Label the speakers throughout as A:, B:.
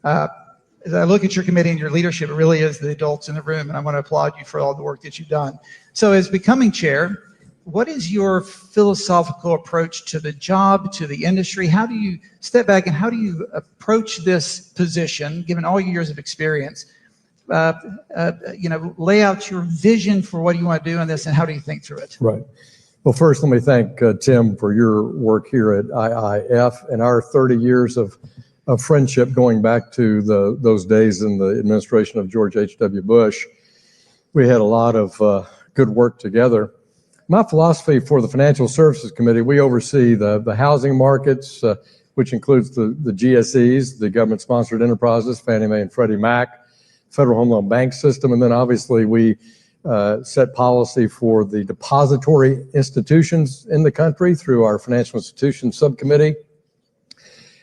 A: As I look at your committee and your leadership, it really is the adults in the room, and I want to applaud you for all the work that you've done. So as becoming chair, what is your philosophical approach to the job, to the industry? How do you step back and how do you approach this position, given all your years of experience? Lay out your vision for what you want to do in this, and how do you think through it?
B: Right. Well, first, let me thank Tim for your work here at IIF and our 30 years of friendship going back to those days in the administration of George H.W. Bush. We had a lot of good work together. My philosophy for the Financial Services Committee, we oversee the housing markets, which includes the GSEs, the government-sponsored enterprises, Fannie Mae and Freddie Mac, Federal Home Loan Bank System, and then obviously we set policy for the depository institutions in the country through our Financial Institutions Subcommittee,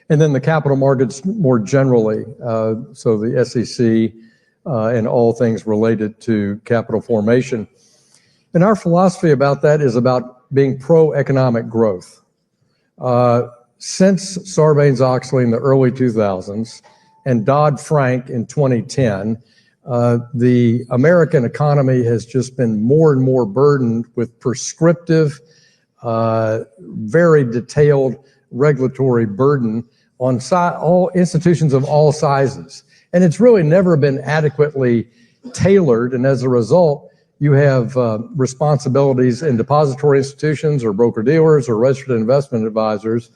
B: and then the capital markets more generally, so the SEC and all things related to capital formation. And our philosophy about that is about being pro-economic growth. Since Sarbanes-Oxley in the early 2000s and Dodd-Frank in 2010, the American economy has just been more and more burdened with prescriptive, very detailed regulatory burden on all institutions of all sizes. And it's really never been adequately tailored. And as a result, you have responsibilities in depository institutions or broker-dealers or registered investment advisors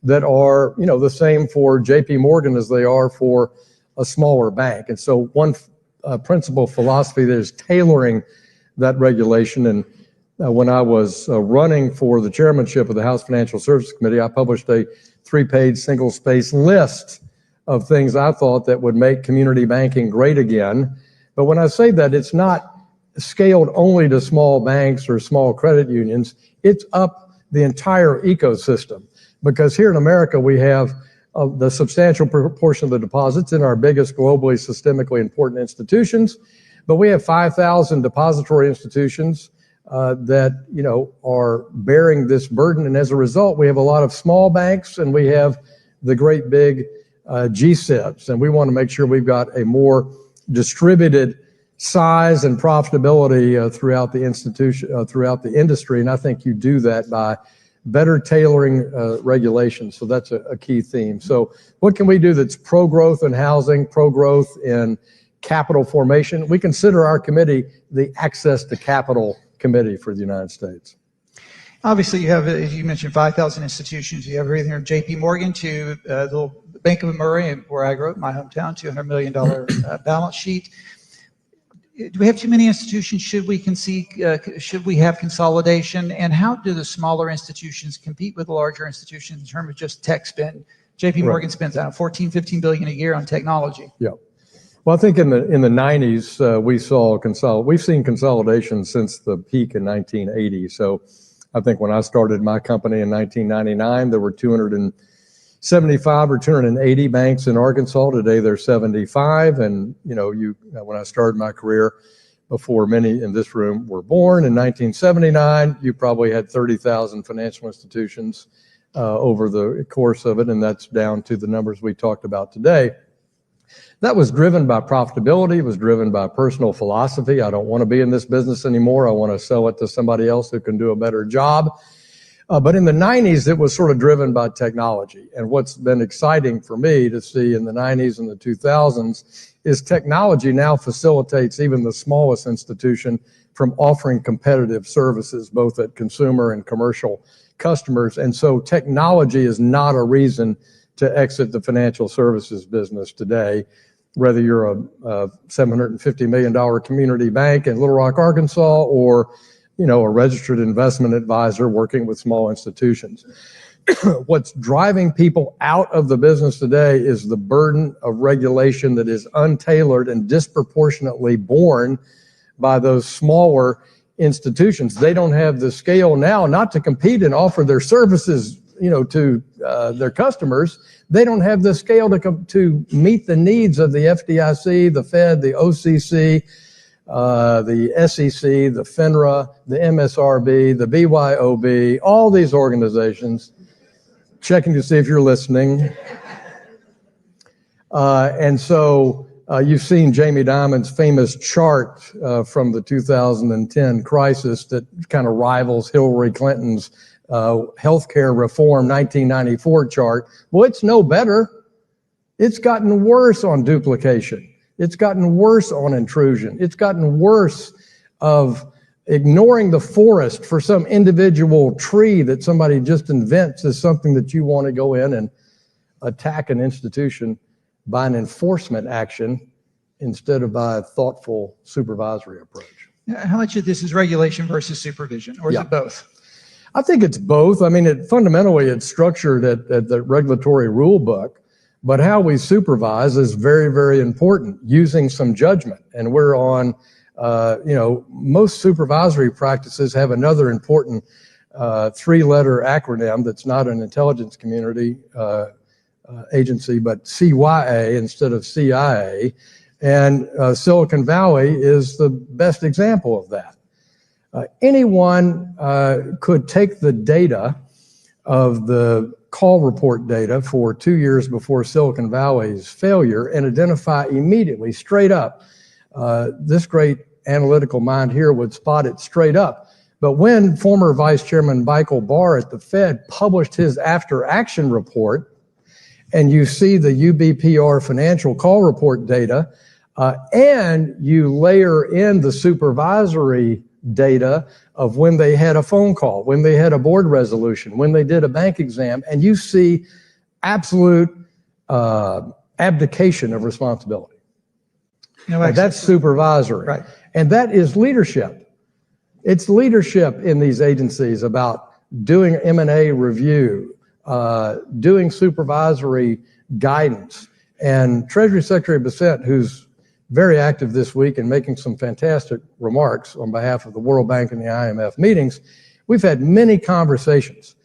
B: that are, the same for JP Morgan as they are for a smaller bank. And so one principal philosophy there is tailoring that regulation. And when I was running for the chairmanship of the House Financial Services Committee, I published a 3-page single-space list of things I thought that would make community banking great again. But when I say that, it's not scaled only to small banks or small credit unions. It's up the entire ecosystem, because here in America we have the substantial proportion of the deposits in our biggest globally systemically important institutions, but we have 5,000 depository institutions that are bearing this burden, and as a result we have a lot of small banks and we have the great big GSIBs, and we want to make sure we've got a more distributed size and profitability throughout the institution, throughout the industry, and I think you do that by better tailoring regulations. So that's a key theme. So what can we do that's pro-growth in housing, pro-growth in capital formation? We consider our committee the Access to Capital Committee for the United States.
A: Obviously, you have, as you mentioned, 5,000 institutions. You have everything from JP Morgan to the Bank of America, where I grew up, my hometown, $200 million balance sheet. Do we have too many institutions? Should we should we have consolidation? And how do the smaller institutions compete with the larger institutions in terms of just tech spend? JP Morgan spends $14-15 billion a year on technology.
B: Yeah. Well, I think in the 90s we've seen consolidation since the peak in 1980. So I think when I started my company in 1999, there were 275 or 280 banks in Arkansas. Today there's 75, and when I started my career, before many in this room were born in 1979, you probably had 30,000 financial institutions over the course of it, and that's down to the numbers we talked about today. That was driven by profitability. It was driven by personal philosophy. I don't want to be in this business anymore. I want to sell it to somebody else who can do a better job. But in the 90s, it was sort of driven by technology. And what's been exciting for me to see in the 90s and the 2000s is technology now facilitates even the smallest institution from offering competitive services, both at consumer and commercial customers. And so technology is not a reason to exit the financial services business today, whether you're a $750 million community bank in Little Rock, Arkansas, or a registered investment advisor working with small institutions. What's driving people out of the business today is the burden of regulation that is untailored and disproportionately borne by those smaller institutions. They don't have the scale now not to compete and offer their services to their customers. They don't have the scale to meet the needs of the FDIC, the Fed, the OCC, the SEC, the FINRA, the MSRB, the BYOB, all these organizations, checking to see if you're listening. And so you've seen Jamie Dimon's famous chart from the 2010 crisis that kind of rivals Hillary Clinton's healthcare reform 1994 chart. Well, it's no better. It's gotten worse on duplication. It's gotten worse on intrusion. It's gotten worse of ignoring the forest for some individual tree that somebody just invents as something that you want to go in and attack an institution by an enforcement action instead of by a thoughtful supervisory approach.
A: How much of this is regulation versus supervision, or is it both?
B: I think it's both. I mean, fundamentally, it's structured at the regulatory rule book, but how we supervise is very, very important, using some judgment. And we're on, most supervisory practices have another important three-letter acronym that's not an intelligence community agency, but CYA instead of CIA. And Silicon Valley is the best example of that. Anyone could take the data of the call report data for 2 years before Silicon Valley's failure and identify immediately, straight up. This great analytical mind here would spot it straight up. But when former Vice Chairman Michael Barr at the Fed published his after-action report, and you see the UBPR financial call report data, and you layer in the supervisory data of when they had a phone call, when they had a board resolution, when they did a bank exam, and you see absolute abdication of responsibility. No, that's supervisory. Right. And that is leadership. It's leadership in these agencies about doing M&A review, doing supervisory guidance. And Treasury Secretary Bissett, who's very active this week and making some fantastic remarks on behalf of the World Bank and the IMF meetings, we've had many conversations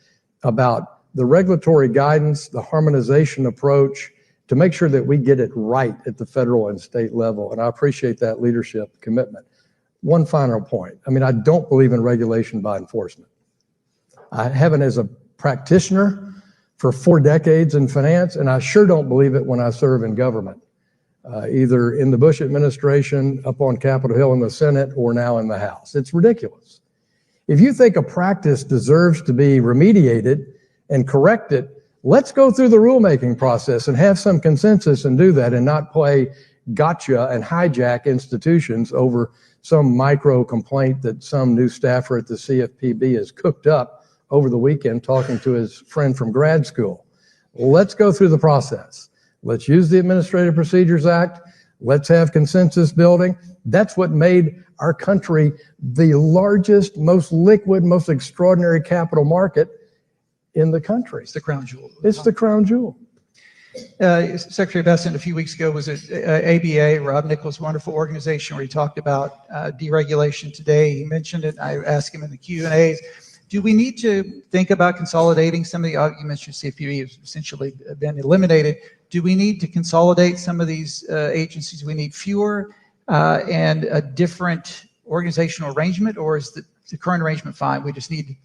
B: about the regulatory guidance, the harmonization approach, to make sure that we get it right at the federal and state level. And I appreciate that leadership commitment. One final point. I mean, I don't believe in regulation by enforcement. I haven't as a practitioner for 4 decades in finance, and I sure don't believe it when I serve in government, either in the Bush administration, up on Capitol Hill in the Senate, or now in the House. It's ridiculous. If you think a practice deserves to be remediated and corrected, let's go through the rulemaking process and have some consensus and do that, and not play gotcha and hijack institutions over some micro complaint that some new staffer at the CFPB has cooked up over the weekend talking to his friend from grad school. Let's go through the process. Let's use the Administrative Procedures Act. Let's have consensus building. That's what made our country the largest, most liquid, most extraordinary capital market in the country. It's
A: the crown jewel.
B: It's the crown jewel.
A: Secretary Bessent a few weeks ago was at ABA, Rob Nichols' wonderful organization, where he talked about deregulation today. He mentioned it. I asked him in the Q&As, do we need to think about consolidating some of the arguments? Your CFPB has essentially been eliminated. Do we need to consolidate some of these agencies? We need fewer and a different organizational arrangement, or is the current arrangement fine? We just need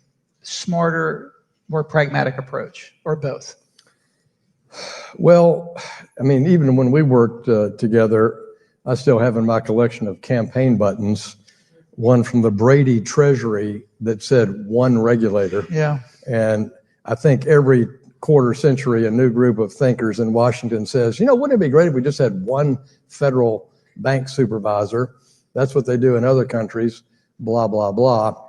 A: smarter, more pragmatic approach, or both?
B: Well, I mean, even when we worked together, I still have in my collection of campaign buttons one from the Brady Treasury that said one regulator.
A: Yeah.
B: And I think every quarter century, a new group of thinkers in Washington says, wouldn't it be great if we just had one federal bank supervisor? That's what they do in other countries, blah, blah, blah.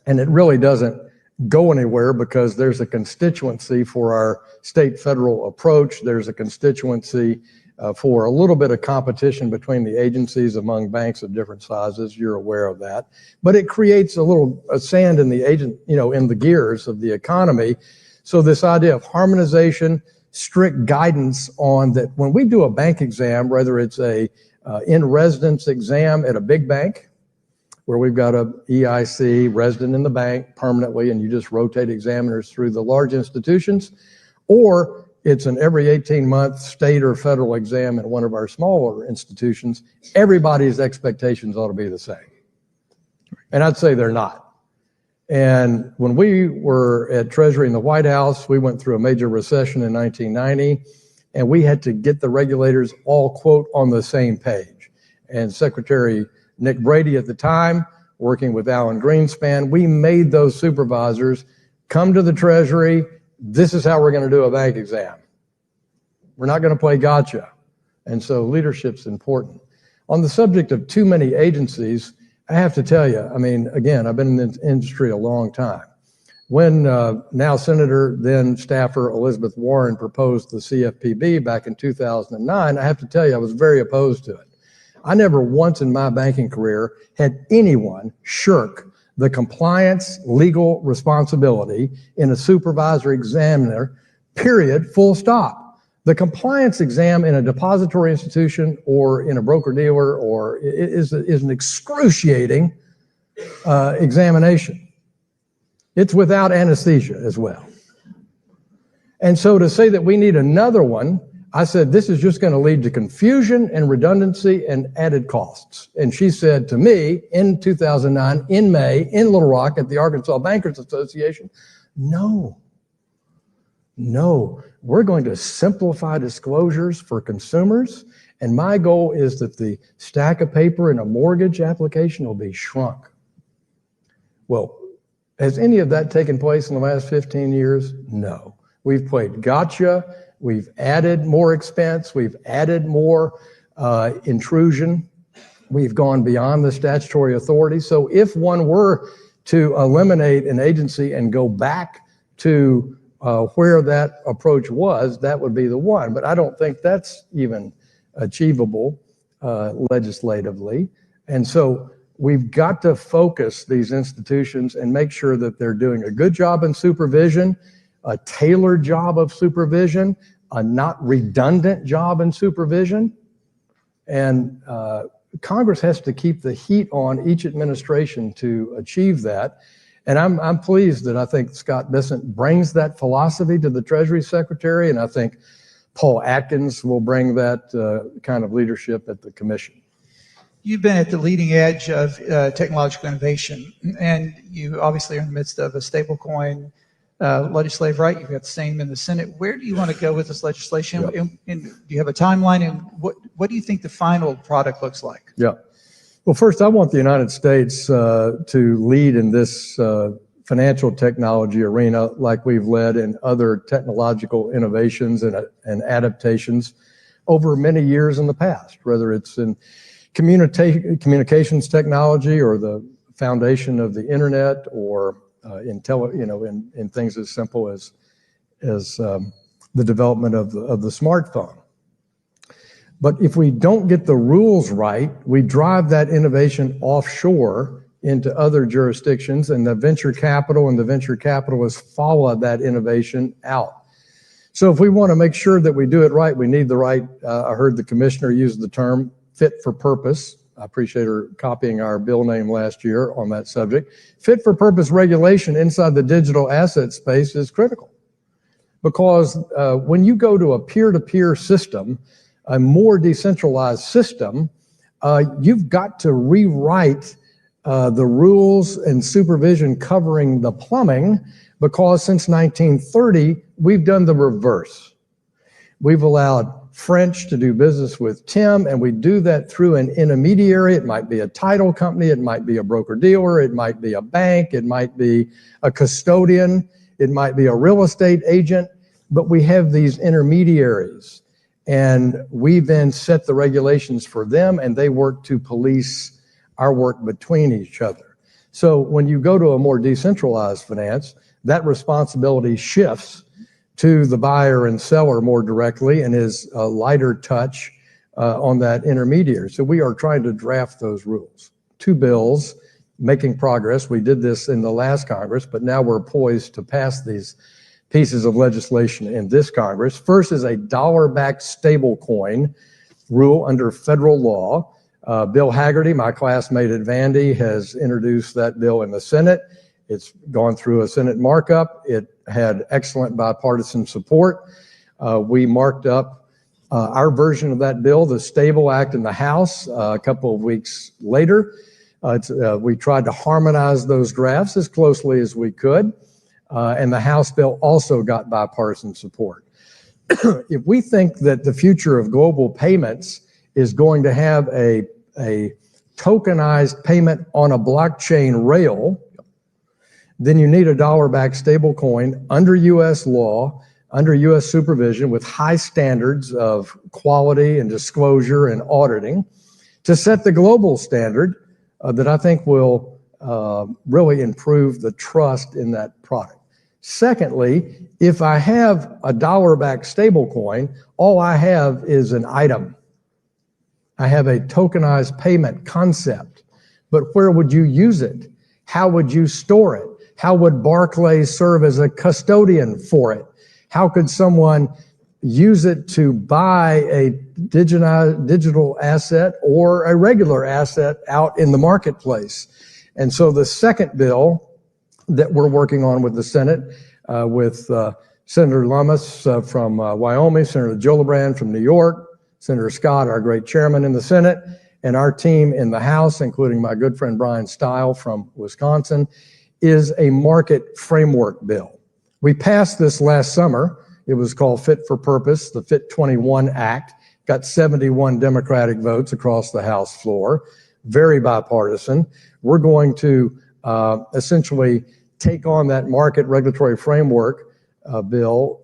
B: And it really doesn't go anywhere, because there's a constituency for our state-federal approach. There's a constituency for a little bit of competition between the agencies among banks of different sizes. You're aware of that. But it creates a little sand in the in the gears of the economy. So this idea of harmonization, strict guidance on that when we do a bank exam, whether it's a in-residence exam at a big bank, where we've got a EIC resident in the bank permanently, and you just rotate examiners through the large institutions, or it's an every 18-month state or federal exam at one of our smaller institutions, everybody's expectations ought to be the same. And I'd say they're not. And when we were at Treasury in the White House, we went through a major recession in 1990. and we had to get the regulators all, quote, on the same page. And Secretary Nick Brady at the time, working with Alan Greenspan, we made those supervisors come to the Treasury. This is how we're going to do a bank exam. We're not going to play gotcha. And so leadership's important. On the subject of too many agencies, I have to tell you, I mean, again, I've been in this industry a long time. When now Senator, then staffer Elizabeth Warren proposed the CFPB back in 2009, I have to tell you, I was very opposed to it. I never once in my banking career had anyone shirk the compliance legal responsibility in a supervisor examiner, period, full stop. The compliance exam in a depository institution or in a broker-dealer or is an excruciating examination. It's without anesthesia as well. And so to say that we need another one, I said, this is just going to lead to confusion and redundancy and added costs. And she said to me in 2009, in May, in Little Rock at the Arkansas Bankers Association, no, we're going to simplify disclosures for consumers. And my goal is that the stack of paper in a mortgage application will be shrunk. Well, has any of that taken place in the last 15 years? No. We've played gotcha. We've added more expense. We've added more intrusion. We've gone beyond the statutory authority. So if one were to eliminate an agency and go back to where that approach was, that would be the one. But I don't think that's even achievable legislatively. And so we've got to focus these institutions and make sure that they're doing a good job in supervision, a tailored job of supervision, a not redundant job in supervision. And Congress has to keep the heat on each administration to achieve that. And I'm pleased that I think Scott Bessent brings that philosophy to the Treasury Secretary, and I think Paul Atkins will bring that kind of leadership at the Commission.
A: You've been at the leading edge of technological innovation, and you obviously are in the midst of a stablecoin legislative, right? You've got the same in the Senate. Where do you want to go with this legislation?
B: Yeah.
A: And do you have a timeline? And what do you think the final product looks like?
B: Yeah. Well, first, I want the United States to lead in this financial technology arena like we've led in other technological innovations and adaptations over many years in the past, whether it's in communications technology or the foundation of the internet or in things as simple as the development of the smartphone. But if we don't get the rules right, we drive that innovation offshore into other jurisdictions, and the venture capitalists follow that innovation out. So if we want to make sure that we do it right, we need the right, I heard the commissioner use the term fit for purpose. I appreciate her copying our bill name last year on that subject. Fit for purpose regulation inside the digital asset space is critical because when you go to a peer-to-peer system, a more decentralized system, you've got to rewrite the rules and supervision covering the plumbing because since 1930, we've done the reverse. We've allowed French to do business with Tim, and we do that through an intermediary. It might be a title company, it might be a broker-dealer, it might be a bank, it might be a custodian, it might be a real estate agent, but we have these intermediaries. And we then set the regulations for them, and they work to police our work between each other. So when you go to a more decentralized finance, that responsibility shifts to the buyer and seller more directly and is a lighter touch on that intermediary. So we are trying to draft those rules. 2 bills, making progress. We did this in the last Congress, but now we're poised to pass these pieces of legislation in this Congress. First is a dollar-backed stable coin rule under federal law. Bill Hagerty, my classmate at Vandy, has introduced that bill in the Senate. It's gone through a Senate markup. It had excellent bipartisan support. We marked up our version of that bill, the Stable Act, in the House a couple of weeks later. We tried to harmonize those drafts as closely as we could. And the House bill also got bipartisan support. if we think that the future of global payments is going to have a tokenized payment on a blockchain rail, then you need a dollar-backed stablecoin under U.S. law, under U.S. supervision with high standards of quality and disclosure and auditing to set the global standard that I think will really improve the trust in that product. Secondly, if I have a dollar-backed stablecoin, all I have is an item. I have a tokenized payment concept, but where would you use it? How would you store it? How would Barclays serve as a custodian for it? How could someone use it to buy a digital asset or a regular asset out in the marketplace? And so the second bill that we're working on with the Senate, with Senator Lummis from Wyoming, Senator Gillibrand from New York, Senator Scott, our great chairman in the Senate, and our team in the House, including my good friend Brian Stile from Wisconsin, is a market framework bill. We passed this last summer. It was called Fit for Purpose, the Fit 21 Act, got 71 Democratic votes across the House floor, very bipartisan. We're going to essentially take on that market regulatory framework bill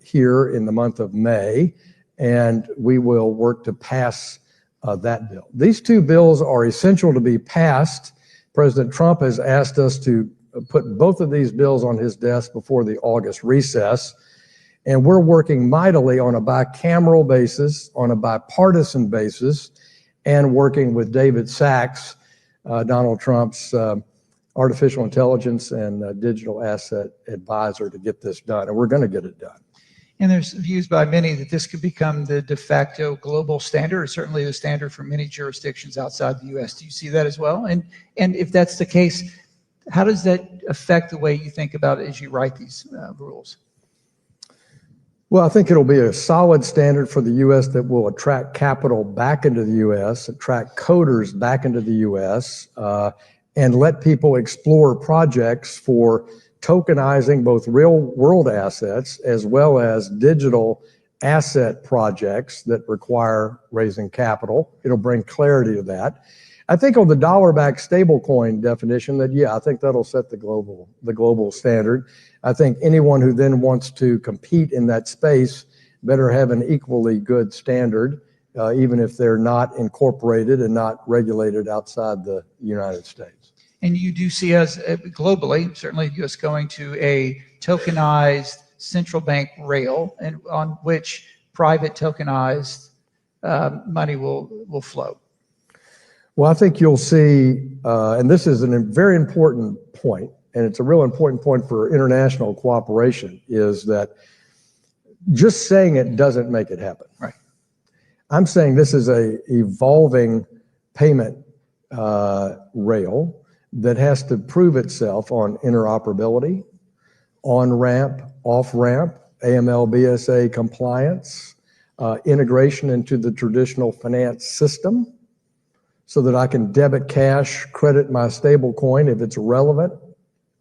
B: here in the month of May, and we will work to pass that bill. These two bills are essential to be passed. President Trump has asked us to put both of these bills on his desk before the August recess, and we're working mightily on a bicameral basis, on a bipartisan basis, and working with David Sachs, Donald Trump's artificial intelligence and digital asset advisor, to get this done, and we're going to get it done.
A: And there's views by many that this could become the de facto global standard, or certainly the standard for many jurisdictions outside the U.S. Do you see that as well? And if that's the case, how does that affect the way you think about it as you write these rules?
B: Well, I think it'll be a solid standard for the U.S. that will attract capital back into the U.S., attract coders back into the U.S., and let people explore projects for tokenizing both real world assets as well as digital asset projects that require raising capital. It'll bring clarity to that. I think on the dollar-backed stablecoin definition, that I think that'll set the global standard. I think anyone who then wants to compete in that space better have an equally good standard, even if they're not incorporated and not regulated outside the United States.
A: And you do see us globally, certainly us going to a tokenized central bank rail, and on which private tokenized money will flow.
B: Well, I think you'll see, and this is a very important point, and it's a real important point for international cooperation, is that just saying it doesn't make it happen.
A: Right.
B: I'm saying this is a evolving payment rail that has to prove itself on interoperability, on-ramp, off-ramp, AML/BSA compliance, integration into the traditional finance system, so that I can debit cash, credit my stable coin if it's relevant,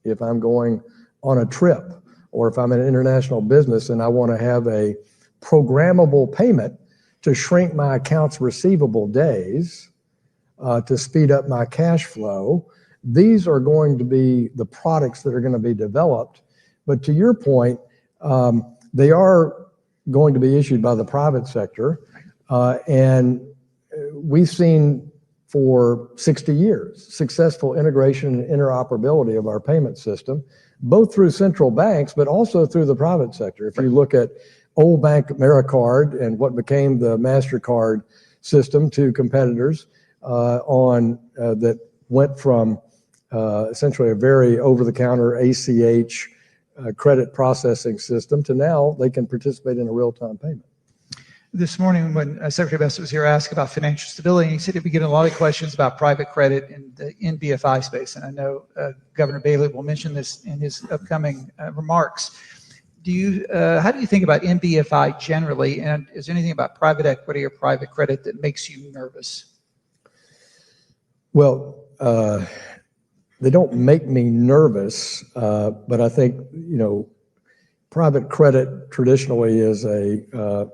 B: if I'm going on a trip, or if I'm an international business and I want to have a programmable payment to shrink my accounts receivable days, to speed up my cash flow. These are going to be the products that are going to be developed. But to your point, they are going to be issued by the private sector. And we've seen for 60 years successful integration and interoperability of our payment system, both through central banks, but also through the private sector. If you look at old Bank AmeriCard and what became the MasterCard system to competitors that went from essentially a very over-the-counter ACH credit processing system to now they can participate in a real-time payment.
A: This morning when Secretary Best was here, I asked about financial stability, and he said he'd be getting a lot of questions about private credit in the NBFI space. And I know Governor Bailey will mention this in his upcoming remarks. How do you think about NBFI generally, and is there anything about private equity or private credit that makes you nervous?
B: Well, they don't make me nervous, but I think, private credit traditionally is a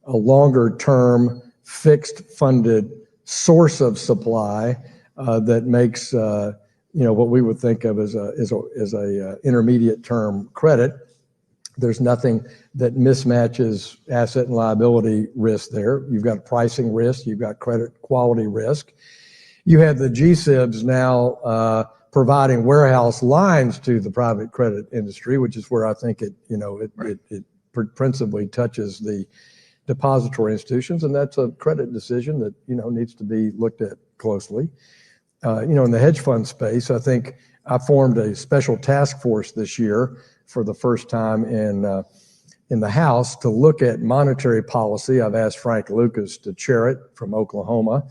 B: longer-term, fixed-funded source of supply that makes what we would think of as a intermediate-term credit. There's nothing that mismatches asset and liability risk there. You've got pricing risk, you've got credit quality risk. You have the GSIBs now providing warehouse lines to the private credit industry, which is where I think it principally touches the depository institutions, and that's a credit decision that needs to be looked at closely. In the hedge fund space, I think I formed a special task force this year for the first time in the House to look at monetary policy. I've asked Frank Lucas to chair it from Oklahoma.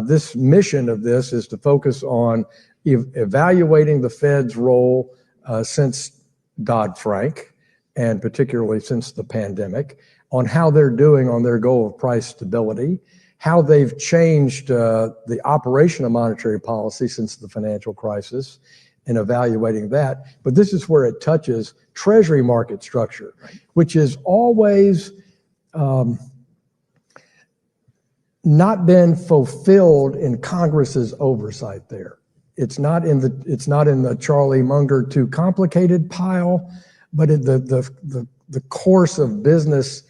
B: This mission of this is to focus on evaluating the Fed's role since Dodd-Frank, and particularly since the pandemic, on how they're doing on their goal of price stability, how they've changed the operation of monetary policy since the financial crisis, and evaluating that. But this is where it touches Treasury market structure, which is always not been fulfilled in Congress's oversight there. It's not in the Charlie Munger too complicated pile, but the course of business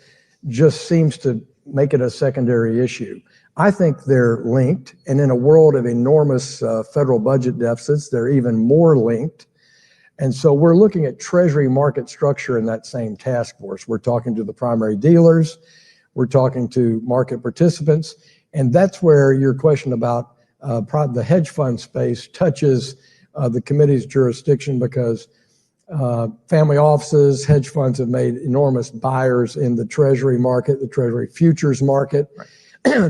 B: just seems to make it a secondary issue. I think they're linked, and in a world of enormous federal budget deficits, they're even more linked. And so we're looking at Treasury market structure in that same task force. We're talking to the primary dealers, we're talking to market participants, and that's where your question about the hedge fund space touches the committee's jurisdiction, because family offices, hedge funds have made enormous buyers in the Treasury market, the Treasury futures market. Right.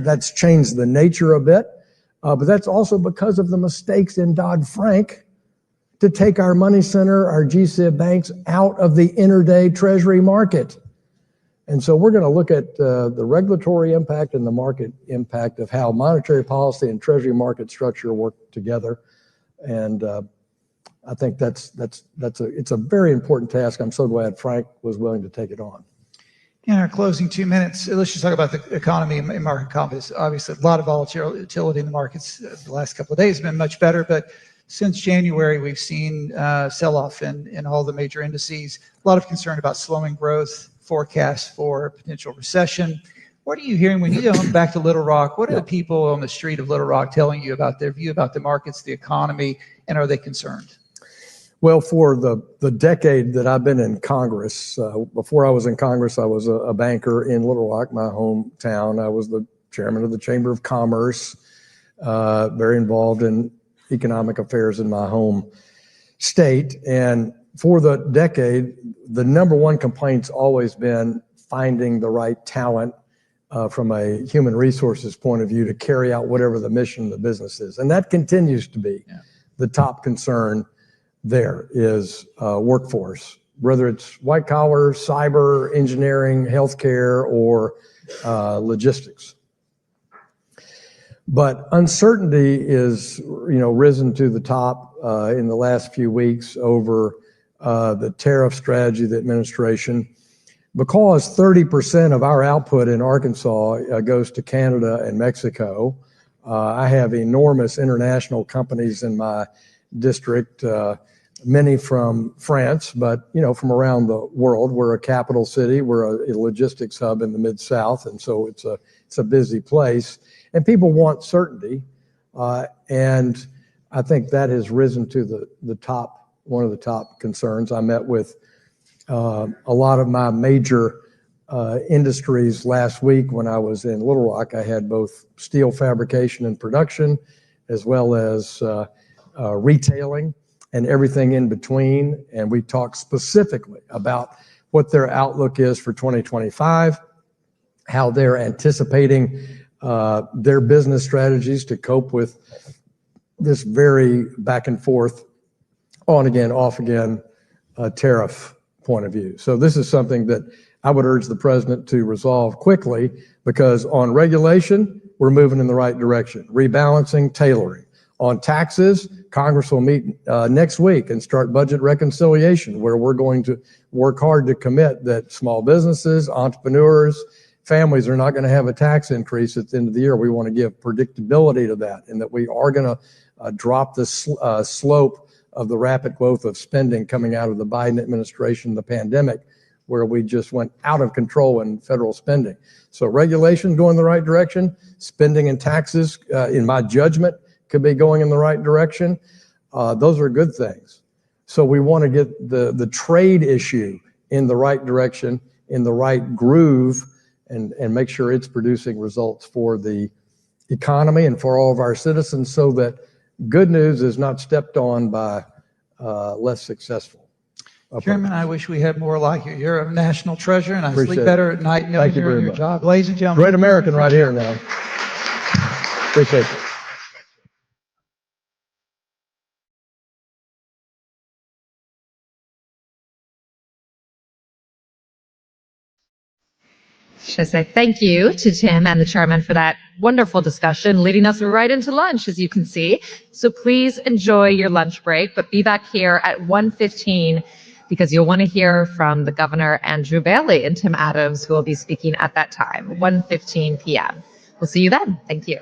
B: That's changed the nature a bit, but that's also because of the mistakes in Dodd-Frank to take our money center, our GSIB banks out of the intraday Treasury market. And so we're going to look at the regulatory impact and the market impact of how monetary policy and Treasury market structure work together. And I think it's a very important task. I'm so glad Frank was willing to take it on.
A: In our closing 2 minutes, let's just talk about the economy and market confidence. Obviously, a lot of volatility in the markets. The last couple of days have been much better, but since January, we've seen sell-off in all the major indices. A lot of concern about slowing growth, forecasts for potential recession. What are you hearing when you go back to Little Rock? What are the people on the street of Little Rock telling you about their view about the markets, the economy, and are they concerned?
B: Well, for the decade that I've been in Congress, before I was in Congress, I was a banker in Little Rock, my hometown. I was the chairman of the Chamber of Commerce, very involved in economic affairs in my home state. And for the decade, the number one complaint's always been finding the right talent from a human resources point of view to carry out whatever the mission of the business is. And that continues to be the top concern. There is workforce, whether it's white collar, cyber, engineering, healthcare, or logistics. But uncertainty is, risen to the top in the last few weeks over the tariff strategy of the administration. Because 30% of our output in Arkansas goes to Canada and Mexico, I have enormous international companies in my district, many from France, but from around the world. We're a capital city, we're a logistics hub in the Mid-South, and so it's a busy place. And people want certainty, and I think that has risen to one of the top concerns. I met with a lot of my major industries last week when I was in Little Rock. I had both steel fabrication and production, as well as retailing and everything in between. And we talked specifically about what their outlook is for 2025, how they're anticipating their business strategies to cope with this very back and forth, on again, off again tariff point of view. So this is something that I would urge the president to resolve quickly, because on regulation, we're moving in the right direction. Rebalancing, tailoring. On taxes, Congress will meet next week and start budget reconciliation, where we're going to work hard to commit that small businesses, entrepreneurs, families are not going to have a tax increase at the end of the year. We want to give predictability to that, and that we are going to drop the slope of the rapid growth of spending coming out of the Biden administration, the pandemic, where we just went out of control in federal spending. So regulation going the right direction, spending and taxes, in my judgment, could be going in the right direction. Those are good things. So we want to get the trade issue in the right direction, in the right groove, and make sure it's producing results for the economy and for all of our citizens, so that good news is not stepped on by less successful.
A: Chairman, I wish we had more like you. You're a national treasure, and I
B: Appreciate
A: sleep
B: it.
A: better at night knowing
B: Thank you
A: you're
B: very
A: in your
B: much.
A: job. Ladies and gentlemen.
B: Great American right here now. Appreciate it.
C: Should say thank you to Tim and the chairman for that wonderful discussion, leading us right into lunch, as you can see. So please enjoy your lunch break, but be back here at 1:15 because you'll want to hear from the Governor Andrew Bailey and Tim Adams, who will be speaking at that time, 1:15 p.m. We'll see you then. Thank you.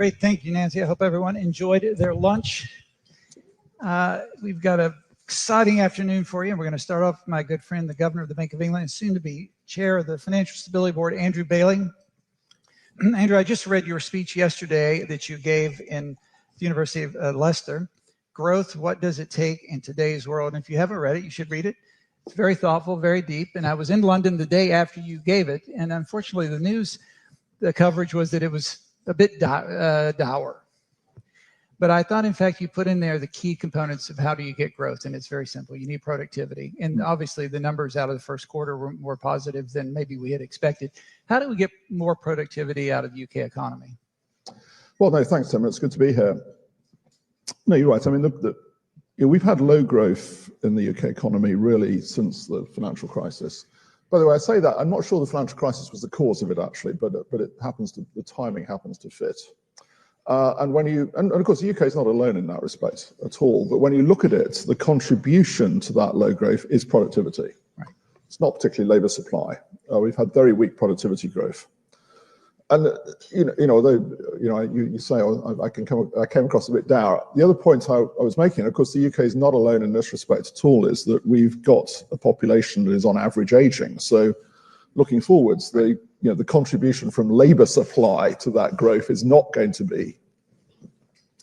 A: Great, thank you, Nancy. I hope everyone enjoyed their lunch. We've got an exciting afternoon for you, and we're going to start off with my good friend, the Governor of the Bank of England, and soon to be Chair of the Financial Stability Board, Andrew Bailey. Andrew, I just read your speech yesterday that you gave in the University of Leicester. Growth, what does it take in today's world? And if you haven't read it, you should read it. It's very thoughtful, very deep. And I was in London the day after you gave it, and unfortunately the news, the coverage was that it was a bit dour. But I thought, in fact, you put in there the key components of how do you get growth, and it's very simple. You need productivity. And obviously the numbers out of the first quarter were more positive than maybe we had expected. How do we get more productivity out of the UK economy?
D: Well, no, thanks, Tim. It's good to be here. No, you're right. I mean, we've had low growth in the UK economy really since the financial crisis. By the way, I say that, I'm not sure the financial crisis was the cause of it actually, but it happens to, the timing happens to fit. And of course, the UK is not alone in that respect at all. But when you look at it, the contribution to that low growth is productivity.
A: Right.
D: It's not particularly labour supply. We've had very weak productivity growth. And although you say I came across a bit dour. The other point I was making, of course, the UK is not alone in this respect at all. Is that we've got a population that is on average aging. So, looking forwards, the contribution from labour supply to that growth is not going to be.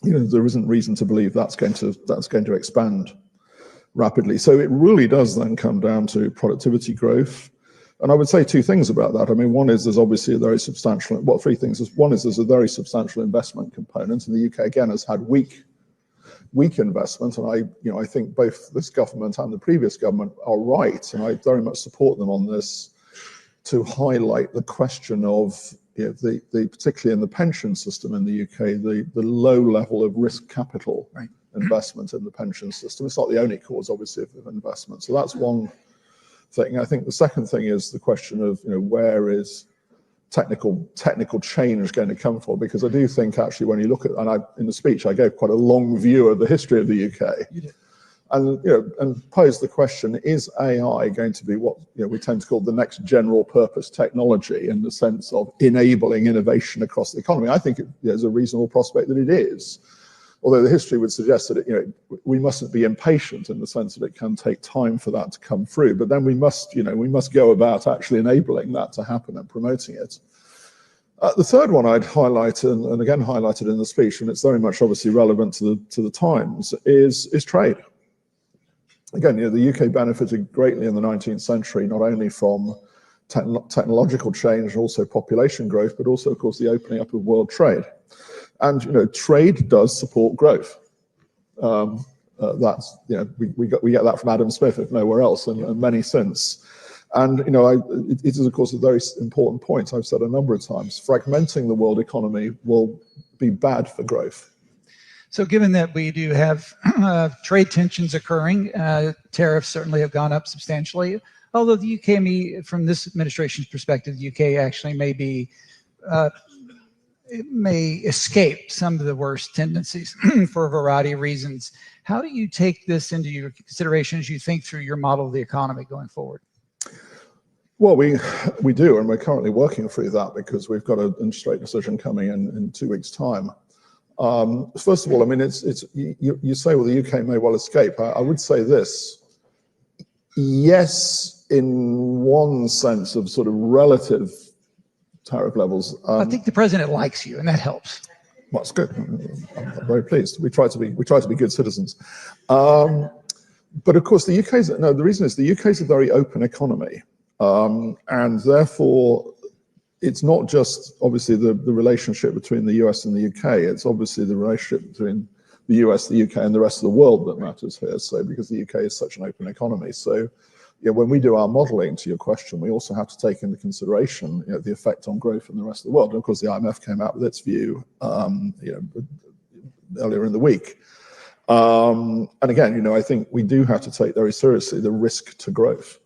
D: There isn't reason to believe that's going to expand rapidly. So it really does then come down to productivity growth. And I would say two things about that. I mean, one is there's obviously a very substantial, well, three things. One is there's a very substantial investment component, and the UK again has had weak investment. And I think both this government and the previous government are right, and I very much support them on this, to highlight the question of the particularly in the pension system in the UK, the low level of risk capital investment in the pension system. It's not the only cause, obviously, of investment. So that's one thing. I think the second thing is the question of where is technical change going to come from? Because I do think actually when you look at, and in the speech I gave quite a long view of the history of the UK.
A: You did.
D: And pose the question, is AI going to be what we tend to call the next general purpose technology in the sense of enabling innovation across the economy? I think there's a reasonable prospect that it is. Although the history would suggest that we mustn't be impatient in the sense that it can take time for that to come through. But then we must go about actually enabling that to happen and promoting it. The third one I'd highlight, and again highlighted in the speech, and it's very much obviously relevant to the times, is trade. Again, the UK benefited greatly in the 19th century, not only from technological change, also population growth, but also, of course, the opening up of world trade. And trade does support growth. That's we get that from Adam Smith, if nowhere else, and many since. And it is, of course, a very important point. I've said a number of times, fragmenting the world economy will be bad for growth.
A: So given that we do have trade tensions occurring, tariffs certainly have gone up substantially, although the UK, from this administration's perspective, the UK actually may escape some of the worst tendencies for a variety of reasons. How do you take this into your consideration as you think through your model of the economy going forward?
D: Well, we do, and we're currently working through that because we've got an interest rate decision coming in 2 weeks' time. First of all, I mean, you say, well, the UK may well escape. I would say this. Yes, in one sense of sort of relative tariff levels.
A: I think the president likes you, and that helps.
D: Well, that's good. I'm very pleased. We try to be good citizens. But of course, the reason is the UK is a very open economy, and therefore, it's not just obviously the relationship between the US and the UK. It's obviously the relationship between the US, the UK, and the rest of the world that matters here. So because the UK is such an open economy, so when we do our modelling, to your question, we also have to take into consideration the effect on growth in the rest of the world. And of course, the IMF came out with its view earlier in the week. And again, I think we do have to take very seriously the risk to growth.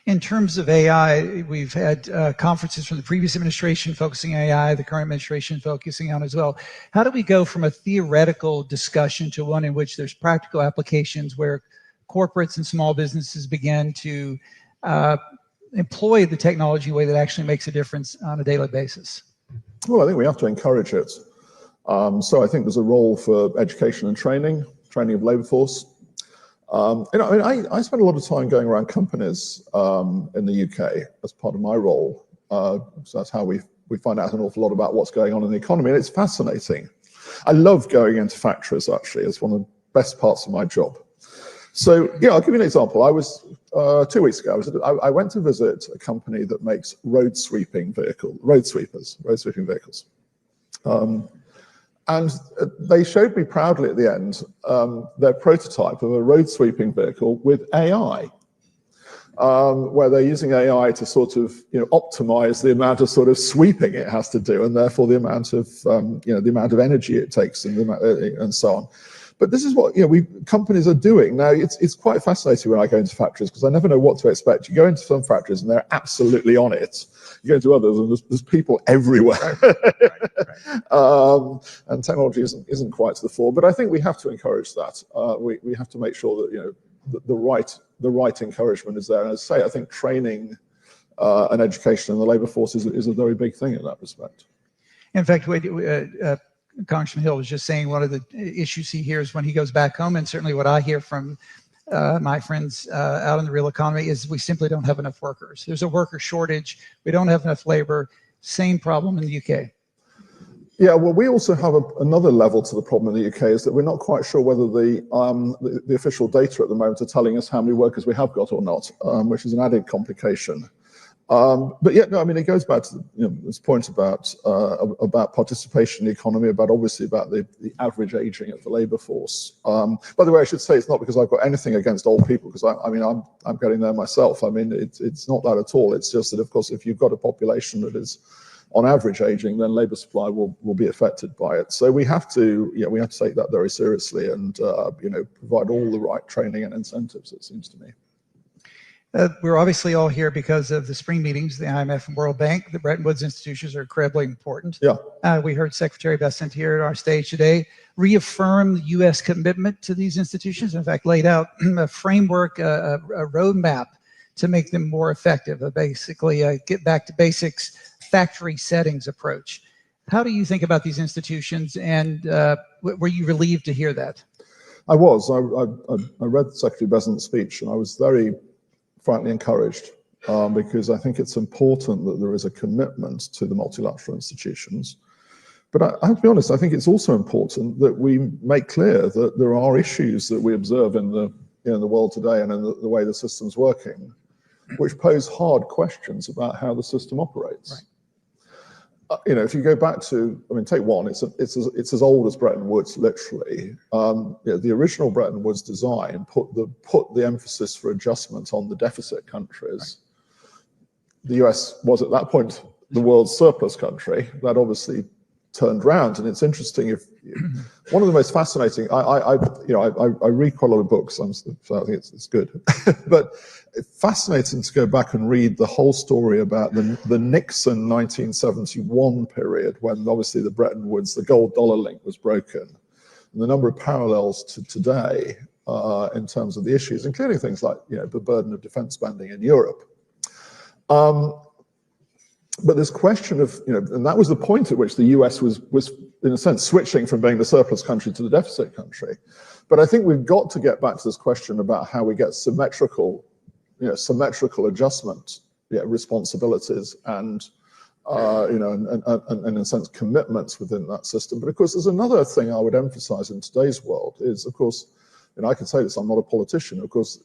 A: In terms of AI, we've had conferences from the previous administration focusing on AI, the current administration focusing on as well. How do we go from a theoretical discussion to one in which there's practical applications where corporates and small businesses begin to employ the technology in a way that actually makes a difference on a daily basis?
D: Well, I think we have to encourage it. So I think there's a role for education and training of labour force. I spend a lot of time going around companies in the UK as part of my role. So that's how we find out an awful lot about what's going on in the economy, and it's fascinating. I love going into factories, actually. It's one of the best parts of my job. So, yeah, I'll give you an example. I was, 2 weeks ago, I went to visit a company that makes road sweeping vehicles. And they showed me proudly at the end their prototype of a road sweeping vehicle with AI, where they're using AI to sort of, optimize the amount of sort of sweeping it has to do, and therefore the amount of, the amount of energy it takes, and so on. But this is what companies are doing now. It's quite fascinating when I go into factories, because I never know what to expect. You go into some factories and they're absolutely on it. You go into others and there's people everywhere. Right. And technology isn't quite to the fore. But I think we have to encourage that. We have to make sure that the right encouragement is there. And as I say, I think training and education in the labour force is a very big thing in that respect.
A: In fact, Congressman Hill was just saying one of the issues he hears when he goes back home, and certainly what I hear from my friends out in the real economy, is we simply don't have enough workers. There's a worker shortage. We don't have enough labor. Same problem in the UK.
D: Yeah, well, we also have another level to the problem in the UK, is that we're not quite sure whether the official data at the moment are telling us how many workers we have got or not, which is an added complication. But yeah, no, I mean, it goes back to this point about participation in the economy, obviously about the average aging of the labour force. By the way, I should say it's not because I've got anything against old people, because I'm getting there myself. I mean, it's not that at all. It's just that, of course, if you've got a population that is on average aging, then labour supply will be affected by it. So we have to take that very seriously and provide all the right training and incentives, it seems to me.
A: We're obviously all here because of the spring meetings, the IMF and World Bank. The Bretton Woods institutions are incredibly important. Yeah. We heard Secretary Bessent here at our stage today reaffirm the U.S. commitment to these institutions. In fact, laid out a framework, a roadmap to make them more effective. Basically, a get back to basics, factory settings approach. How do you think about these institutions, and were you relieved to hear that?
D: I was. I read Secretary Bessent's speech, and I was very frankly encouraged, because I think it's important that there is a commitment to the multilateral institutions. But I have to be honest, I think it's also important that we make clear that there are issues that we observe in the world today and in the way the system's working, which pose hard questions about how the system operates. Right. If you go back to, take one, it's as old as Bretton Woods, literally. The original Bretton Woods design put the emphasis for adjustment on the deficit countries. Right. The US was at that point the world's surplus country. That obviously turned round, and it's interesting. One of the most fascinating, I read quite a lot of books, so I think it's good, but it's fascinating to go back and read the whole story about the Nixon 1971 period, when obviously the Bretton Woods, the gold dollar link was broken, and the number of parallels to today in terms of the issues, including things like the burden of defense spending in Europe. But this question of, and that was the point at which the US was in a sense switching from being the surplus country to the deficit country. But I think we've got to get back to this question about how we get symmetrical adjustment, responsibilities and in a sense commitments within that system. But of course, there's another thing I would emphasize in today's world is, of course, I can say this, I'm not a politician, of course,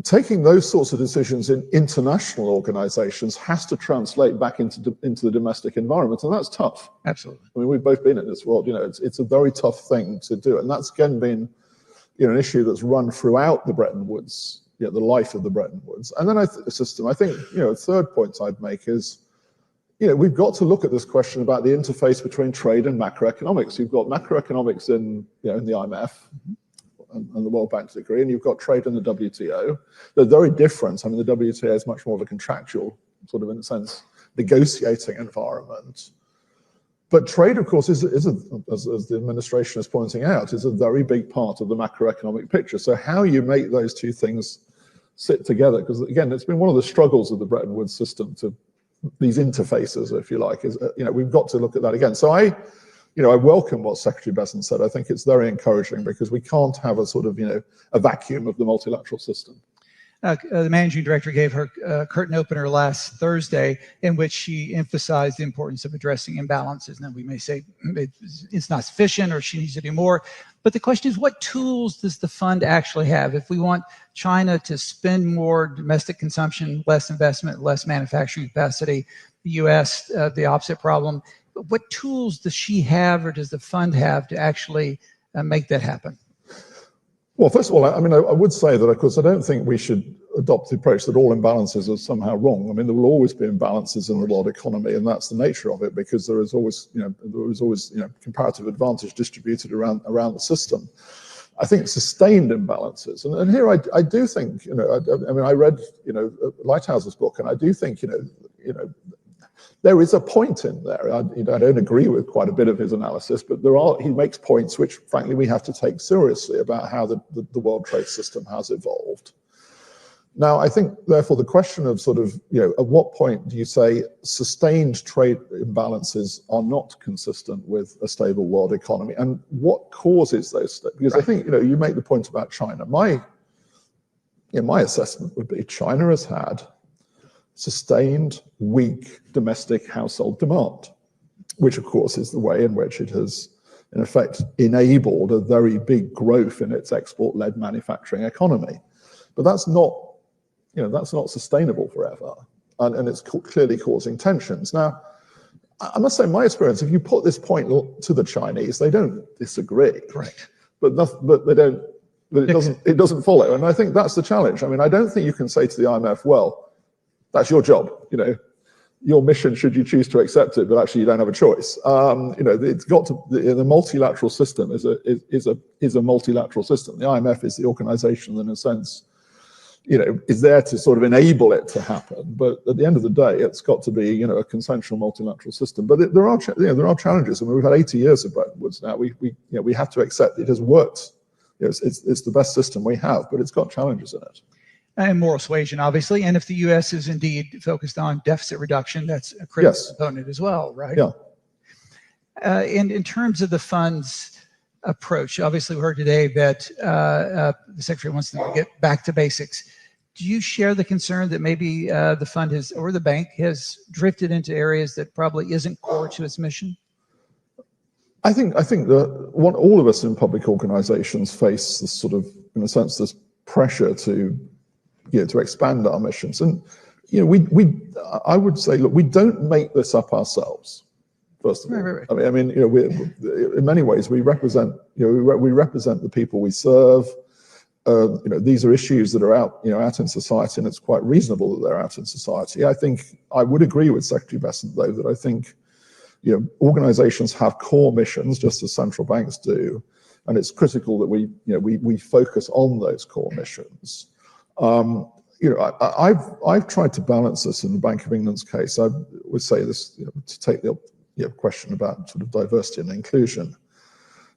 D: taking those sorts of decisions in international organizations has to translate back into the domestic environment, and that's tough.
A: Absolutely.
D: We've both been in this world. It's a very tough thing to do, and that's again been an issue that's run throughout the Bretton Woods, the life of the Bretton Woods. And then the system, I think, a third point I'd make is, we've got to look at this question about the interface between trade and macroeconomics. You've got macroeconomics in the IMF. And the World Bank to a degree, and you've got trade in the WTO. They're very different. The WTO is much more of a contractual, sort of, in a sense, negotiating environment. But trade, of course, as the administration is pointing out, is a very big part of the macroeconomic picture. So how you make those two things sit together, because again, it's been one of the struggles of the Bretton Woods system to these interfaces, if you like, is we've got to look at that again. So I welcome what Secretary Bessent said. I think it's very encouraging because we can't have a sort of a vacuum of the multilateral system.
A: The managing director gave her curtain opener last Thursday, in which she emphasized the importance of addressing imbalances. Now, we may say it's not sufficient or she needs to do more, but the question is, what tools does the fund actually have? If we want China to spend more domestic consumption, less investment, less manufacturing capacity, the U.S., the opposite problem, what tools does she have or does the fund have to actually make that happen?
D: Well, first of all, I would say that, of course, I don't think we should adopt the approach that all imbalances are somehow wrong. I mean, there will always be imbalances in the world economy, and that's the nature of it, because there is always, comparative advantage distributed around the system. I think sustained imbalances, and here I do think, I read, Lighthouse's book, and I do think, there is a point in there. I don't agree with quite a bit of his analysis, but he makes points which, frankly, we have to take seriously about how the world trade system has evolved. Now, I think, therefore, the question of sort of, at what point do you say sustained trade imbalances are not consistent with a stable world economy, and what causes those? Because I think, you make the point about China. My assessment would be China has had sustained weak domestic household demand, which of course is the way in which it has in effect enabled a very big growth in its export-led manufacturing economy. But that's not sustainable forever, and it's clearly causing tensions. Now, I must say, in my experience, if you put this point to the Chinese, they don't disagree,
A: Correct.
D: but they don't. But it doesn't follow, and I think that's the challenge. I mean, I don't think you can say to the IMF, well, that's your job, your mission should you choose to accept it, but actually you don't have a choice. It's got to, the multilateral system is a multilateral system. The IMF is the organization that, in a sense, is there to sort of enable it to happen. But at the end of the day, it's got to be, a consensual multilateral system. But there are challenges. I mean, we've had 80 years of Bretton Woods now. We have to accept it has worked. It's the best system we have, but it's got challenges in it.
A: And moral suasion, obviously. And if the U.S. is indeed focused on deficit reduction, that's a critical component as well, right?
D: Yeah.
A: And in terms of the fund's approach, obviously we heard today that the Secretary wants to get back to basics. Do you share the concern that maybe the fund or the bank has drifted into areas that probably isn't core to its mission?
D: I think that what all of us in public organizations face this sort of, in a sense, this pressure to expand our missions. And, I would say, look, we don't make this up ourselves, first of all.
A: Right.
D: I mean, in many ways, we represent, we represent the people we serve. These are issues that are out in society, and it's quite reasonable that they're out in society. I think I would agree with Secretary Bessent, though, that I think, organizations have core missions, just as central banks do, and it's critical that we focus on those core missions. I've tried to balance this in the Bank of England's case. I would say this, to take the question about sort of diversity and inclusion.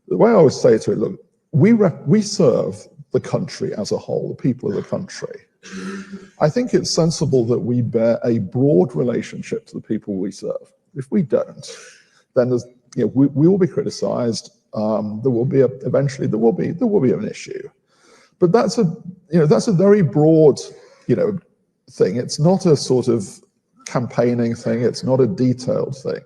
D: The way I would say to it, look, we serve the country as a whole, the people of the country. I think it's sensible that we bear a broad relationship to the people we serve. If we don't, then there's, we will be criticised. There will be eventually there will be an issue. But that's a very broad, thing. It's not a sort of campaigning thing. It's not a detailed thing.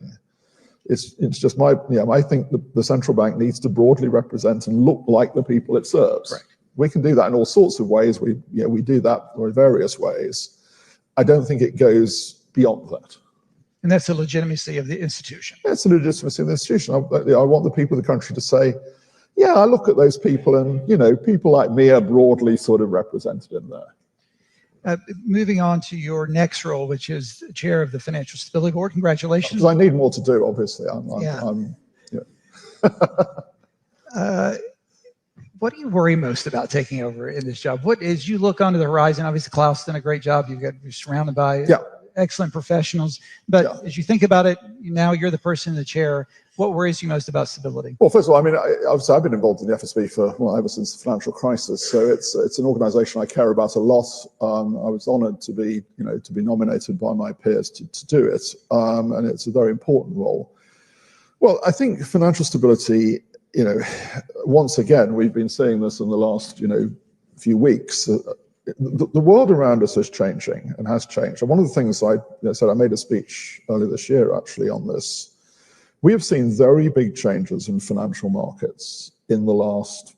D: It's just I think the central bank needs to broadly represent and look like the people it serves.
A: Right.
D: We can do that in all sorts of ways. We do that in various ways. I don't think it goes beyond that.
A: And that's the legitimacy of the institution.
D: That's the legitimacy of the institution. I want the people of the country to say, yeah, I look at those people and, people like me are broadly sort of represented in there.
A: Moving on to your next role, which is chair of the Financial Stability Board. Congratulations.
D: Because I need more to do, obviously.
A: What do you worry most about taking over in this job? What, as you look onto the horizon, obviously Klaus has done a great job. You're surrounded by excellent professionals. But as you think about it, now you're the person in the chair. what worries you most about stability?
D: Well, first of all, I mean, obviously I've been involved in the FSB for, well, ever since the financial crisis. So it's an organization I care about a lot. I was honored to be nominated by my peers to do it. And it's a very important role. Well, I think financial stability, once again, we've been seeing this in the last, few weeks. The world around us is changing and has changed. And one of the things I said, I made a speech earlier this year actually on this. We have seen very big changes in financial markets in the last,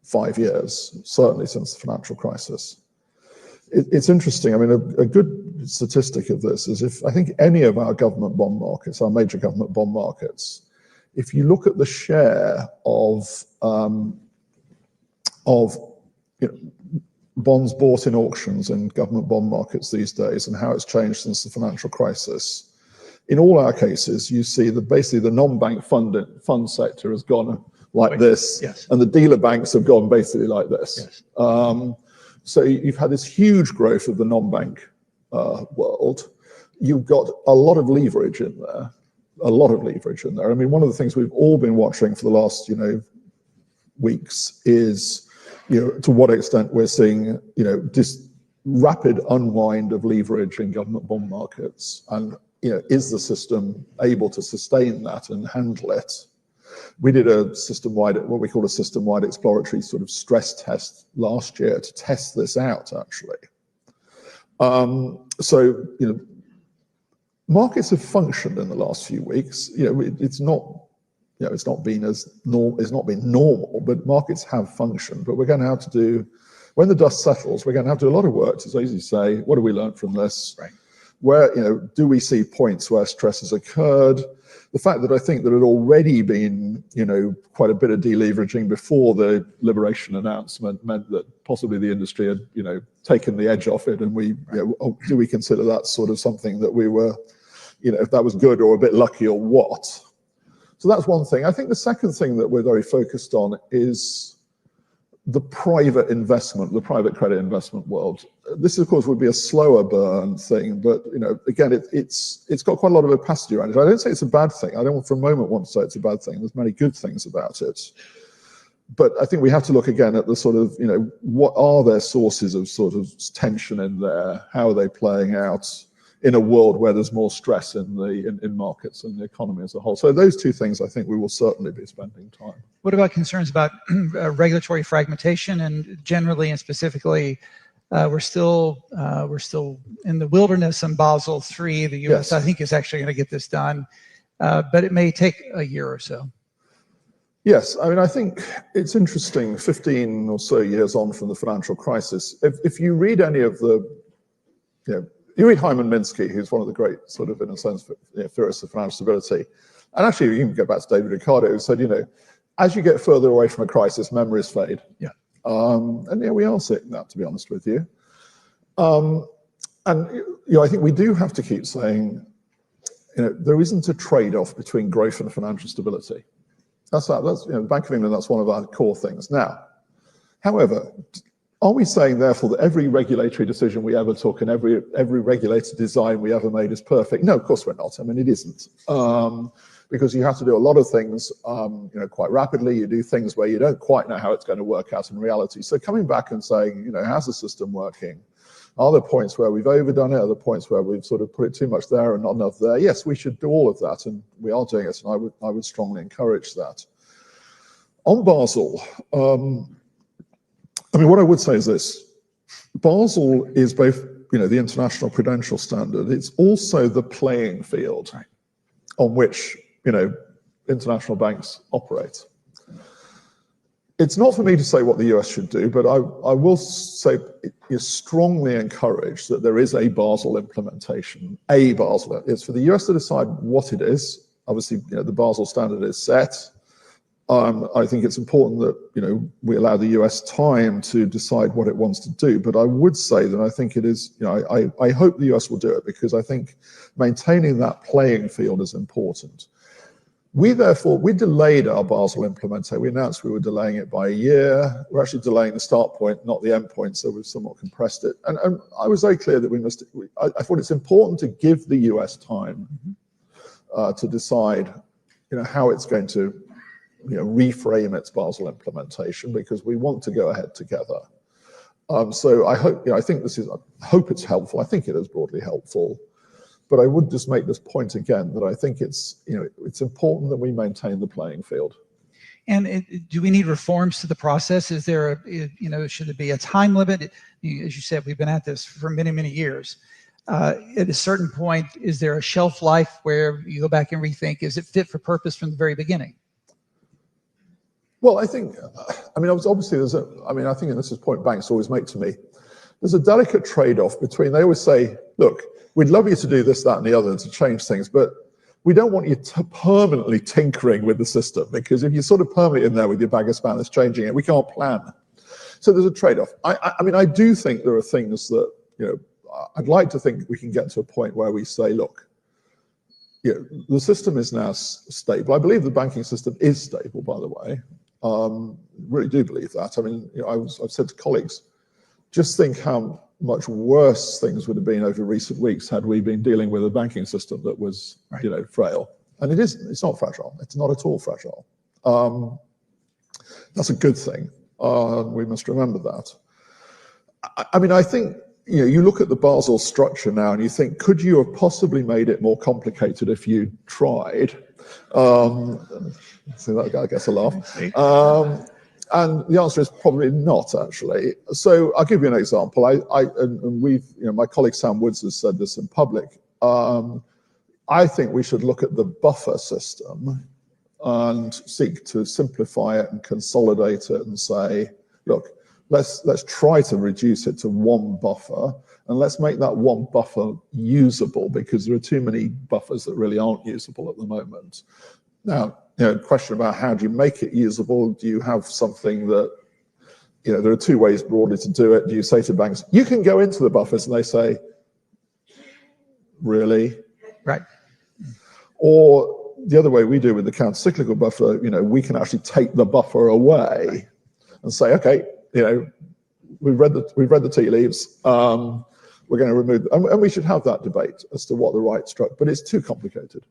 D: 5 years, certainly since the financial crisis. It's interesting. I mean, a good statistic of this is I think any of our government bond markets, our major government bond markets, if you look at the share of bonds bought in auctions in government bond markets these days and how it's changed since the financial crisis, in all our cases, you see that basically the non-bank fund sector has gone like this,
A: yes,
D: and the dealer banks have gone basically like this.
A: Yes.
D: So you've had this huge growth of the non-bank world. You've got a lot of leverage in there, I mean, one of the things we've all been watching for the last, weeks is, to what extent we're seeing, this rapid unwind of leverage in government bond markets, and is the system able to sustain that and handle it? We did what we call a system-wide exploratory sort of stress test last year to test this out, actually. So, markets have functioned in the last few weeks. It's not been normal, but markets have functioned. But we're going to have to do, when the dust settles, we're going to have to do a lot of work to, as you say, what do we learn from this?
A: Right.
D: Where, do we see points where stress has occurred? The fact that I think there had already been, quite a bit of deleveraging before the liberation announcement meant that possibly the industry had, taken the edge off it. And do we consider that sort of something that we were, if that was good or a bit lucky or what? So that's one thing. I think the second thing that we're very focused on is the private credit investment world. This, of course, would be a slower burn thing, but again, it's got quite a lot of opacity around it. I don't say it's a bad thing. I don't for a moment want to say it's a bad thing. There's many good things about it. But I think we have to look again at the sort of, what are their sources of sort of tension in there? How are they playing out in a world where there's more stress in markets and the economy as a whole? So those two things, I think we will certainly be spending time.
A: What about concerns about regulatory fragmentation, and generally and specifically, we're still in the wilderness on Basel III. The U.S.
D: Yes.
A: I think is actually going to get this done, but it may take a year or so.
D: Yes, I mean, I think it's interesting. 15 or so years on from the financial crisis, if you read any of the, you read Hyman Minsky, who's one of the great sort of, in a sense, theorists of financial stability, and actually you can go back to David Ricardo, who said, as you get further away from a crisis, memories fade.
A: Yeah.
D: And we are seeing that, to be honest with you. And I think we do have to keep saying, there isn't a trade-off between growth and financial stability. That's the Bank of England. That's one of our core things. Now, however, are we saying therefore that every regulatory decision we ever took and every regulated design we ever made is perfect? No, of course we're not. I mean, it isn't. Because you have to do a lot of things, quite rapidly. You do things where you don't quite know how it's going to work out in reality. So coming back and saying, how's the system working? Are there points where we've overdone it? Are there points where we've sort of put it too much there and not enough there? Yes, we should do all of that, and we are doing it, and I would strongly encourage that. On Basel, I mean, what I would say is this. Basel is both, the international prudential standard. It's also the playing field on which, international banks operate. It's not for me to say what the US should do, but I will say it is strongly encouraged that there is a Basel implementation, It's for the US to decide what it is. Obviously, the Basel standard is set. I think it's important that, we allow the US time to decide what it wants to do. But I would say that I think it is, I hope the US will do it, because I think maintaining that playing field is important. We delayed our Basel implementation. We announced we were delaying it by a year. We're actually delaying the start point, not the end point, so we've somewhat compressed it. And I was very clear that I thought it's important to give the US time to decide how it's going to reframe its Basel implementation, because we want to go ahead together. So I hope, I hope it's helpful. I think it is broadly helpful, but I would just make this point again that I think it's important that we maintain the playing field.
A: And do we need reforms to the process? Is there should there be a time limit? As you said, we've been at this for many, many years. At a certain point, is there a shelf life where you go back and rethink, is it fit for purpose from the very beginning?
D: Well, I think, obviously I think, and this is a point banks always make to me, there's a delicate trade-off between, they always say, look, we'd love you to do this, that, and the other to change things, but we don't want you to permanently tinkering with the system, because if you're sort of permanently in there with your bag of spanners changing it, we can't plan. So there's a trade-off. I do think there are things that, I'd like to think we can get to a point where we say, look, the system is now stable. I believe the banking system is stable, by the way. Really do believe that. I've said to colleagues, just think how much worse things would have been over recent weeks had we been dealing with a banking system that was, frail. And it's not fragile. It's not at all fragile. That's a good thing. We must remember that. I think, you look at the Basel structure now and you think, could you have possibly made it more complicated if you tried? So that guy gets a laugh. And the answer is probably not, actually. So I'll give you an example. My colleague Sam Woods has said this in public. I think we should look at the buffer system and seek to simplify it and consolidate it and say, look, let's try to reduce it to one buffer, and let's make that one buffer usable, because there are too many buffers that really aren't usable at the moment. Now, question about how do you make it usable? Do you have something that, there are two ways broadly to do it. Do you say to banks, you can go into the buffers, and they say, really?
A: Right.
D: Or the other way we do with the counter-cyclical buffer, we can actually take the buffer away and say, okay, we've read the tea leaves. We're going to remove, and we should have that debate as to what the right structure. But it's too complicated.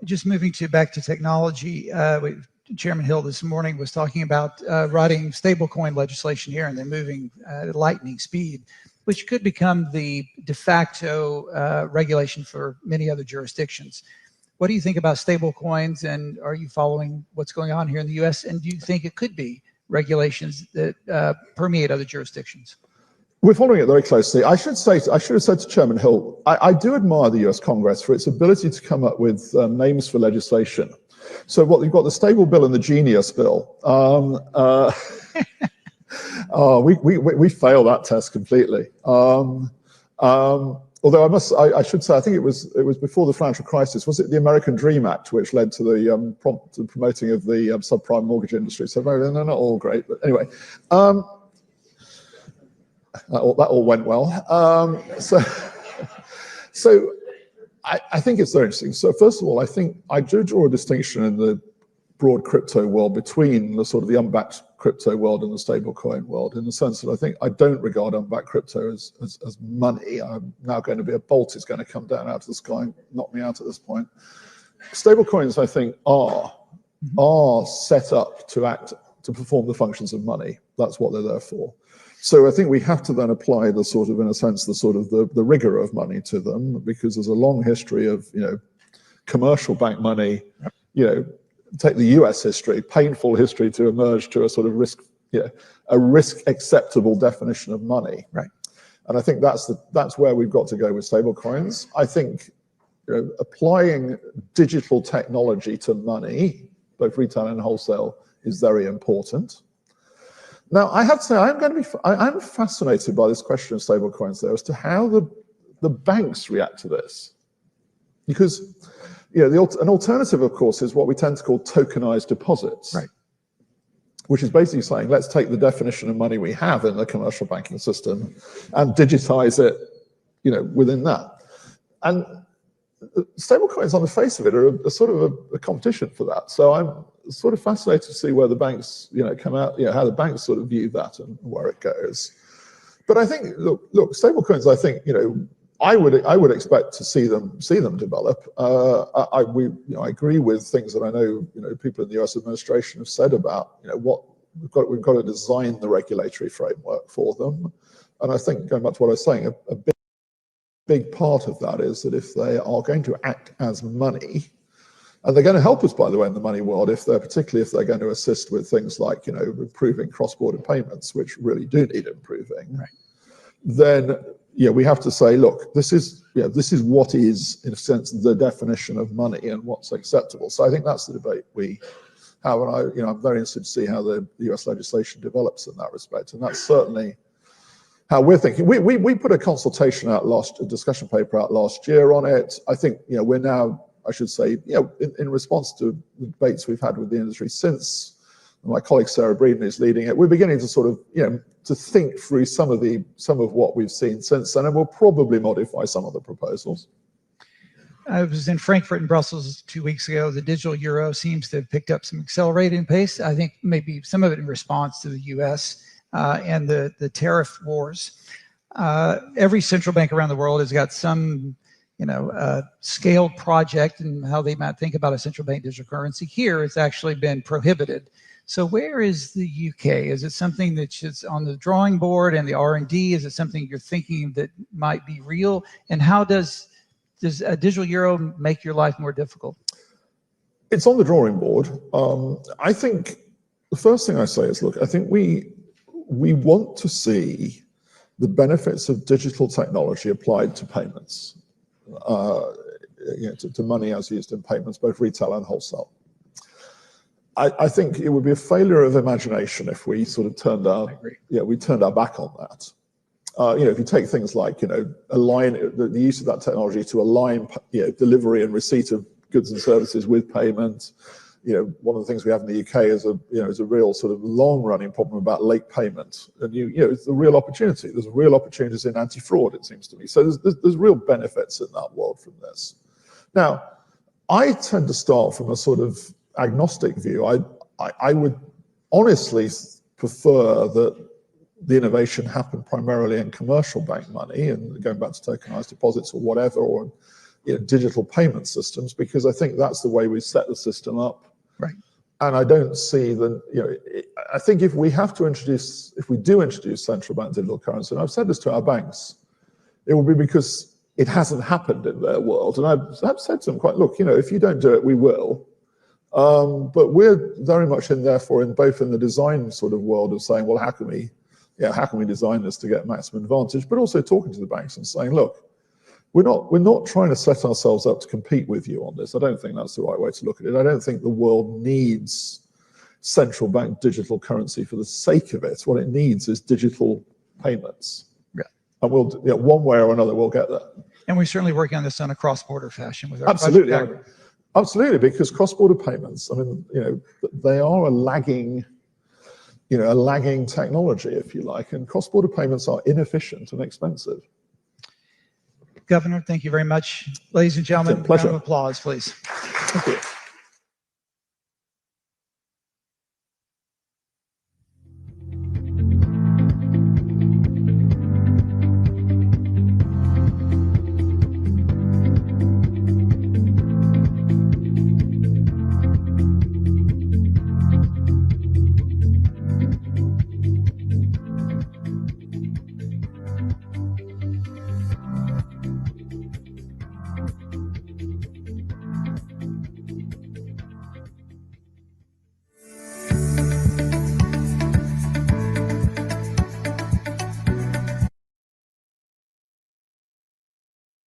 A: Just moving back to technology, Chairman Hill this morning was talking about writing stablecoin legislation here, and then moving at lightning speed, which could become the de facto regulation for many other jurisdictions. What do you think about stablecoins, and are you following what's going on here in the U.S., and do you think it could be regulations that permeate other jurisdictions?
D: We're following it very closely. I should have said to Chairman Hill, I do admire the US Congress for its ability to come up with names for legislation. So you've got the Stable Bill and the Genius Bill. We fail that test completely. Although I should say, I think it was before the financial crisis. Was it the American Dream Act which led to the promoting of the subprime mortgage industry? So they're not all great, but anyway, that all went well. So I think it's very interesting. So first of all, I think I do draw a distinction in the broad crypto world between the sort of the unbacked crypto world and the stablecoin world, in the sense that I don't regard unbacked crypto as money. I'm now going to be a bolt is going to come down out of the sky and knock me out at this point. Stablecoins, I think, are set up to perform the functions of money. That's what they're there for. So I think we have to then apply the sort of, in a sense, the rigor of money to them, because there's a long history of, commercial bank money, take the US history, painful history to emerge to a sort of risk acceptable definition of money.
A: Right.
D: And I think that's where we've got to go with stablecoins. I think applying digital technology to money, both retail and wholesale, is very important. Now, I have to say, I'm fascinated by this question of stablecoins, though, as to how the banks react to this. Because an alternative, of course, is what we tend to call tokenized deposits,
A: right,
D: which is basically saying, let's take the definition of money we have in the commercial banking system and digitize it, within that. And stablecoins, on the face of it, are a sort of a competition for that. So I'm sort of fascinated to see where the banks, come out, how the banks sort of view that and where it goes. But I think, look, stablecoins, I think, I would expect to see them develop. I agree with things that I know people in the U.S. administration have said about what we've got to design the regulatory framework for them. And I think, going back to what I was saying, a big part of that is that if they are going to act as money, and they're going to help us, by the way, in the money world, particularly if they're going to assist with things like improving cross-border payments, which really do need improving, right, then we have to say, look, this is what is, in a sense, the definition of money and what's acceptable. So I think that's the debate we have, and I'm very interested to see how the US legislation develops in that respect, and that's certainly how we're thinking. We put a consultation out a discussion paper out last year on it. I think we're now, I should say, in response to the debates we've had with the industry since my colleague Sarah Breeden is leading it, we're beginning to sort of to think through some of what we've seen since then, and we'll probably modify some of the proposals.
A: I was in Frankfurt and Brussels 2 weeks ago. The digital euro seems to have picked up some accelerating pace. I think maybe some of it in response to the U.S. And the tariff wars. Every central bank around the world has got some scaled project and how they might think about a central bank digital currency. Here, it's actually been prohibited. So where is the UK? Is it something that's on the drawing board and the R&D? Is it something you're thinking that might be real? And how does a digital euro make your life more difficult?
D: It's on the drawing board. I think the first thing I say is, look, I think we want to see the benefits of digital technology applied to payments, to money as used in payments, both retail and wholesale. I think it would be a failure of imagination if we sort of turned our back on that. If you take things like align the use of that technology to align delivery and receipt of goods and services with payment. One of the things we have in the UK is a real sort of long-running problem about late payment, and it's a real opportunity. There's real opportunities in anti-fraud, it seems to me. So there's real benefits in that world from this. Now, I tend to start from a sort of agnostic view. I would honestly prefer that the innovation happen primarily in commercial bank money, and going back to tokenized deposits or whatever, or digital payment systems, because I think that's the way we set the system up.
A: Right.
D: And I don't see I think if we do introduce central bank digital currency, and I've said this to our banks, it will be because it hasn't happened in their world. And I've said to them quite, look, if you don't do it, we will. But we're very much both in the design sort of world of saying, well, how can we design this to get maximum advantage, but also talking to the banks and saying, look, we're not trying to set ourselves up to compete with you on this. I don't think that's the right way to look at it. I don't think the world needs central bank digital currency for the sake of it. What it needs is digital payments. Yeah. And we'll, one way or another, we'll get there.
A: And we're certainly working on this on a cross-border fashion with our
D: absolutely, absolutely, because cross-border payments, I mean, they are a lagging technology, if you like, and cross-border payments are inefficient and expensive.
A: Governor, thank you very much. Ladies and gentlemen,
D: pleasure.
A: Round of applause, please.
D: Thank you.